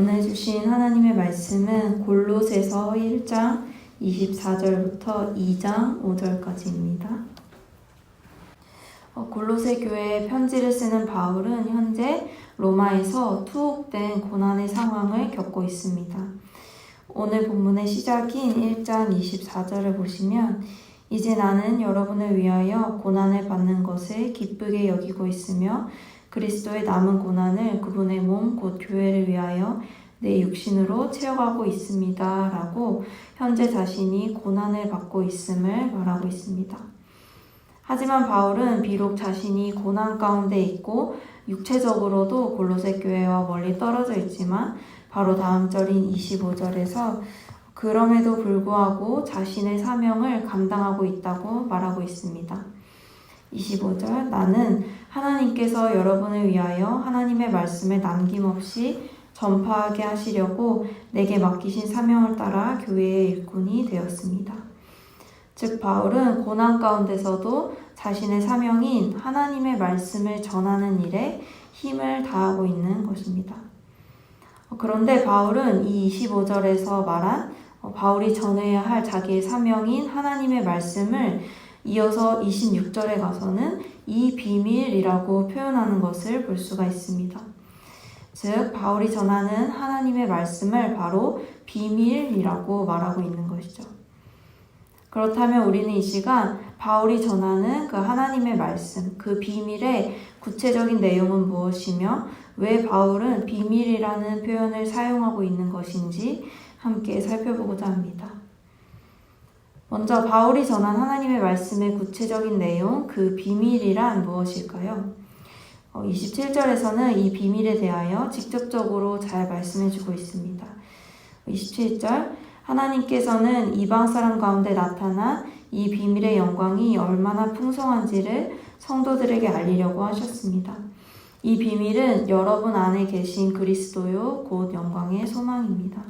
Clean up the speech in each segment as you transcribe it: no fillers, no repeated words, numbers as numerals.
오늘 주신 하나님의 말씀은 골로새서 1장 24절부터 2장 5절까지입니다. 골로새 교회에 편지를 쓰는 바울은 현재 로마에서 투옥된 고난의 상황을 겪고 있습니다. 오늘 본문의 시작인 1장 24절을 보시면 이제 나는 여러분을 위하여 고난을 받는 것을 기쁘게 여기고 있으며 그리스도의 남은 고난을 그분의 몸 곧 교회를 위하여 내 육신으로 채워가고 있습니다. 라고 현재 자신이 고난을 받고 있음을 말하고 있습니다. 하지만 바울은 비록 자신이 고난 가운데 있고 육체적으로도 골로새 교회와 멀리 떨어져 있지만 바로 다음 절인 25절에서 그럼에도 불구하고 자신의 사명을 감당하고 있다고 말하고 있습니다. 25절 나는 하나님께서 여러분을 위하여 하나님의 말씀을 남김없이 전파하게 하시려고 내게 맡기신 사명을 따라 교회의 일꾼이 되었습니다. 즉 바울은 고난 가운데서도 자신의 사명인 하나님의 말씀을 전하는 일에 힘을 다하고 있는 것입니다. 그런데 바울은 이 25절에서 말한 바울이 전해야 할 자기의 사명인 하나님의 말씀을 이어서 26절에 가서는 이 비밀이라고 표현하는 것을 볼 수가 있습니다. 즉 바울이 전하는 하나님의 말씀을 바로 비밀이라고 말하고 있는 것이죠. 그렇다면 우리는 이 시간 바울이 전하는 그 하나님의 말씀, 그 비밀의 구체적인 내용은 무엇이며 왜 바울은 비밀이라는 표현을 사용하고 있는 것인지 함께 살펴보고자 합니다. 먼저 바울이 전한 하나님의 말씀의 구체적인 내용, 그 비밀이란 무엇일까요? 27절에서는 이 비밀에 대하여 직접적으로 잘 말씀해주고 있습니다. 27절 하나님께서는 이방 사람 가운데 나타난 이 비밀의 영광이 얼마나 풍성한지를 성도들에게 알리려고 하셨습니다. 이 비밀은 여러분 안에 계신 그리스도요 곧 영광의 소망입니다.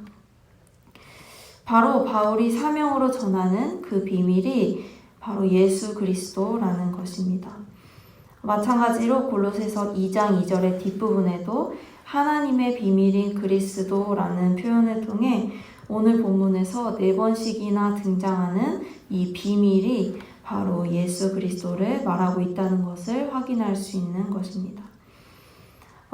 바로 바울이 사명으로 전하는 그 비밀이 바로 예수 그리스도라는 것입니다. 마찬가지로 골로새서 2장 2절의 뒷부분에도 하나님의 비밀인 그리스도라는 표현을 통해 오늘 본문에서 4번씩이나 등장하는 이 비밀이 바로 예수 그리스도를 말하고 있다는 것을 확인할 수 있는 것입니다.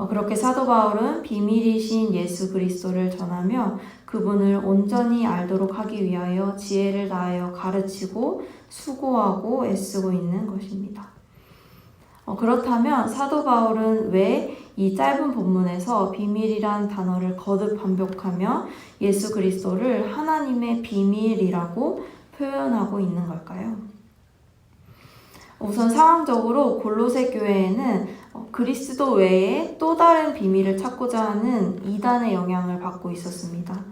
그렇게 사도 바울은 비밀이신 예수 그리스도를 전하며 그분을 온전히 알도록 하기 위하여 지혜를 다하여 가르치고 수고하고 애쓰고 있는 것입니다. 그렇다면 사도 바울은 왜 이 짧은 본문에서 비밀이란 단어를 거듭 반복하며 예수 그리스도를 하나님의 비밀이라고 표현하고 있는 걸까요? 우선 상황적으로 골로새 교회에는 그리스도 외에 또 다른 비밀을 찾고자 하는 이단의 영향을 받고 있었습니다.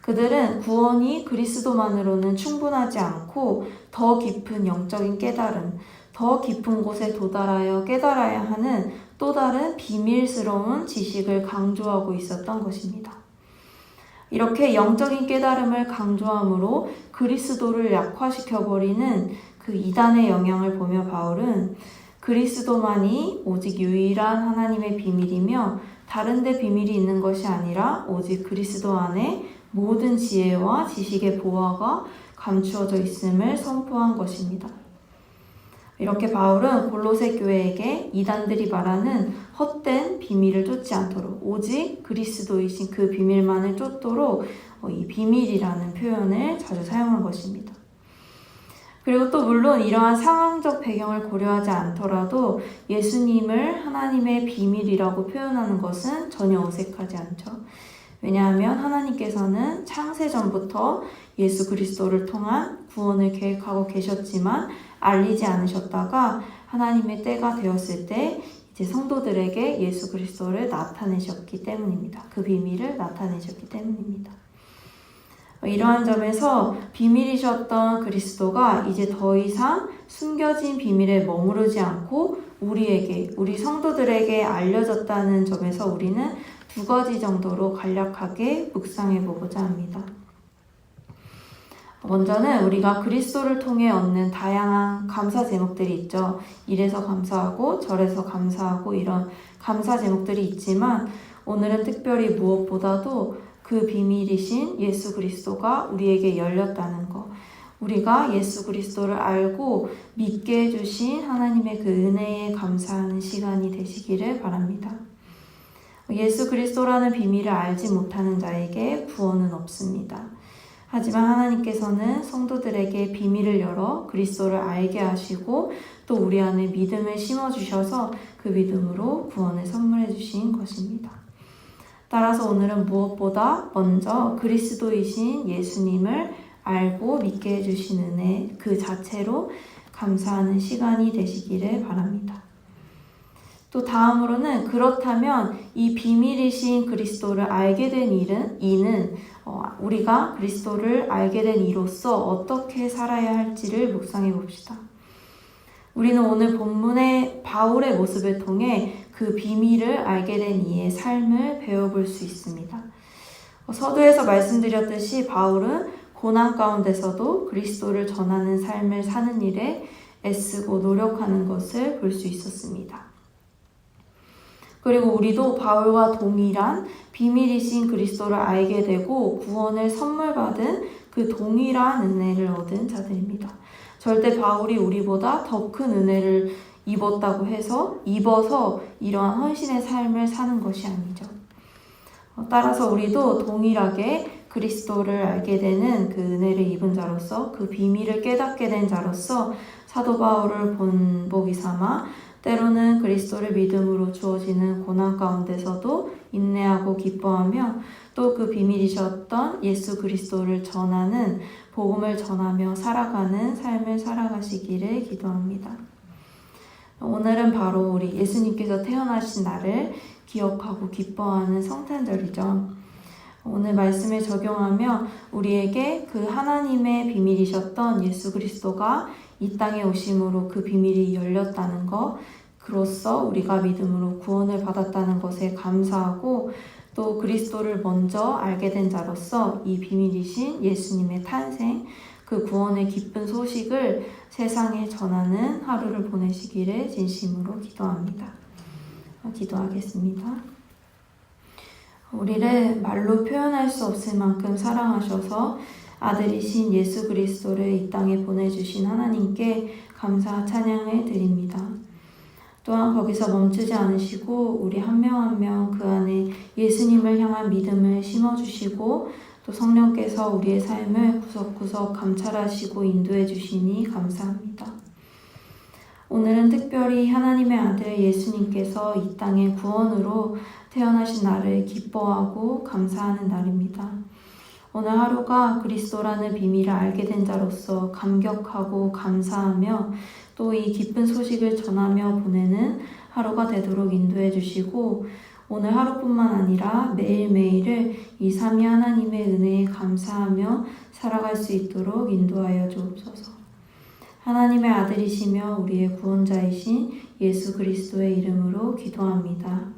그들은 구원이 그리스도만으로는 충분하지 않고 더 깊은 영적인 깨달음, 더 깊은 곳에 도달하여 깨달아야 하는 또 다른 비밀스러운 지식을 강조하고 있었던 것입니다. 이렇게 영적인 깨달음을 강조함으로 그리스도를 약화시켜버리는 그 이단의 영향을 보며 바울은 그리스도만이 오직 유일한 하나님의 비밀이며 다른 데 비밀이 있는 것이 아니라 오직 그리스도 안에 모든 지혜와 지식의 보화가 감추어져 있음을 선포한 것입니다. 이렇게 바울은 골로새 교회에게 이단들이 말하는 헛된 비밀을 쫓지 않도록 오직 그리스도이신 그 비밀만을 쫓도록 이 비밀이라는 표현을 자주 사용한 것입니다. 그리고 또 물론 이러한 상황적 배경을 고려하지 않더라도 예수님을 하나님의 비밀이라고 표현하는 것은 전혀 어색하지 않죠. 왜냐하면 하나님께서는 창세전부터 예수 그리스도를 통한 구원을 계획하고 계셨지만 알리지 않으셨다가 하나님의 때가 되었을 때 이제 성도들에게 예수 그리스도를 나타내셨기 때문입니다. 그 비밀을 나타내셨기 때문입니다. 이러한 점에서 비밀이셨던 그리스도가 이제 더 이상 숨겨진 비밀에 머무르지 않고 우리 성도들에게 알려졌다는 점에서 우리는 2가지 정도로 간략하게 묵상해 보고자 합니다. 먼저는 우리가 그리스도를 통해 얻는 다양한 감사 제목들이 있죠. 이래서 감사하고 저래서 감사하고 이런 감사 제목들이 있지만 오늘은 특별히 무엇보다도 그 비밀이신 예수 그리스도가 우리에게 열렸다는 것, 우리가 예수 그리스도를 알고 믿게 해주신 하나님의 그 은혜에 감사하는 시간이 되시기를 바랍니다. 예수 그리스도라는 비밀을 알지 못하는 자에게 구원은 없습니다. 하지만 하나님께서는 성도들에게 비밀을 열어 그리스도를 알게 하시고 또 우리 안에 믿음을 심어주셔서 그 믿음으로 구원을 선물해 주신 것입니다. 따라서 오늘은 무엇보다 먼저 그리스도이신 예수님을 알고 믿게 해주신 은혜 그 자체로 감사하는 시간이 되시기를 바랍니다. 또 다음으로는 그렇다면 이 비밀이신 그리스도를 알게 된 이는 우리가 그리스도를 알게 된 이로써 어떻게 살아야 할지를 묵상해 봅시다. 우리는 오늘 본문의 바울의 모습을 통해 그 비밀을 알게 된 이의 삶을 배워볼 수 있습니다. 서두에서 말씀드렸듯이 바울은 고난 가운데서도 그리스도를 전하는 삶을 사는 일에 애쓰고 노력하는 것을 볼 수 있었습니다. 그리고 우리도 바울과 동일한 비밀이신 그리스도를 알게 되고 구원을 선물 받은 그 동일한 은혜를 얻은 자들입니다. 절대 바울이 우리보다 더 큰 은혜를 입어서 이러한 헌신의 삶을 사는 것이 아니죠. 따라서 우리도 동일하게 그리스도를 알게 되는 그 은혜를 입은 자로서 그 비밀을 깨닫게 된 자로서 사도 바울을 본보기 삼아 때로는 그리스도를 믿음으로 주어지는 고난 가운데서도 인내하고 기뻐하며 또 그 비밀이셨던 예수 그리스도를 전하는 복음을 전하며 살아가는 삶을 살아가시기를 기도합니다. 오늘은 바로 우리 예수님께서 태어나신 날을 기억하고 기뻐하는 성탄절이죠. 오늘 말씀을 적용하며 우리에게 그 하나님의 비밀이셨던 예수 그리스도가 이 땅에 오심으로 그 비밀이 열렸다는 것, 그로써 우리가 믿음으로 구원을 받았다는 것에 감사하고 또 그리스도를 먼저 알게 된 자로서 이 비밀이신 예수님의 탄생, 그 구원의 기쁜 소식을 세상에 전하는 하루를 보내시기를 진심으로 기도합니다. 기도하겠습니다. 우리를 말로 표현할 수 없을 만큼 사랑하셔서 아들이신 예수 그리스도를 이 땅에 보내주신 하나님께 감사 찬양을 드립니다. 또한 거기서 멈추지 않으시고 우리 한 명 한 명 그 안에 예수님을 향한 믿음을 심어주시고 또 성령께서 우리의 삶을 구석구석 감찰하시고 인도해 주시니 감사합니다. 오늘은 특별히 하나님의 아들 예수님께서 이 땅에 구원으로 태어나신 날을 기뻐하고 감사하는 날입니다. 오늘 하루가 그리스도라는 비밀을 알게 된 자로서 감격하고 감사하며 또 이 기쁜 소식을 전하며 보내는 하루가 되도록 인도해 주시고 오늘 하루뿐만 아니라 매일매일을 이 삼위 하나님의 은혜에 감사하며 살아갈 수 있도록 인도하여 주옵소서. 하나님의 아들이시며 우리의 구원자이신 예수 그리스도의 이름으로 기도합니다.